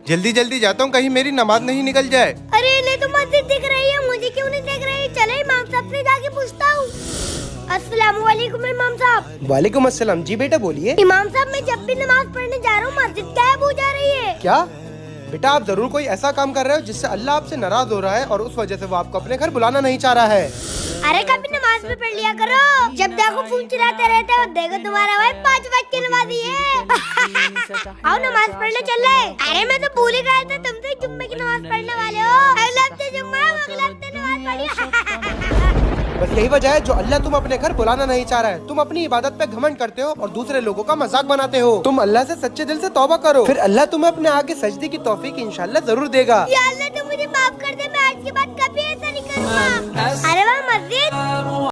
जल्दी जल्दी जाता हूँ, कहीं मेरी नमाज नहीं निकल जाए। अरे इन्हें तो मस्जिद दिख रही है, मुझे क्यों नहीं दिख रही? चलो इमाम साहब से जाके पूछता हूँ। अस्सलाम वालेकुम इमाम साहब। वालेकुम अस्सलाम। जी बेटा बोलिए। इमाम साहब मैं जब भी नमाज पढ़ने जा रहा हूँ मस्जिद गायब हो जा रही है। क्या बेटा, आप जरूर कोई ऐसा काम कर रहे हो जिससे अल्लाह आपसे नाराज हो रहा है और उस वजह से वो आपको अपने घर बुलाना नहीं चाह रहा है। अरे कभी नमाज में पढ़ लिया करो, जब देखो फोन चलाते रहते हो। देखो तुम्हारा भाई 5 वक्त की नमाजी है। आओ नमाज पढ़ने चल रहे। अरे मैं तो भूल ही गया था तुम तो जुम्मे की नमाज पढ़ने वाले हो। अगले हफ्ते जुम्मा है, अगले हफ्ते नमाज पढ़िए। बस यही वजह है जो अल्लाह तुम अपने घर बुलाना नहीं चाह रहा है। तुम अपनी इबादत पे घमंड करते हो और दूसरे लोगों का मजाक बनाते हो। तुम अल्लाह से सच्चे दिल से तौबा करो, फिर अल्लाह तुम्हें अपने आगे सजदे की तौफीक इंशाल्लाह जरूर देगा। या अल्लाह तुम मुझे माफ कर दे, मैं आज के बाद कभी ऐसा नहीं करूँगा। अरे वाह मस्जिद।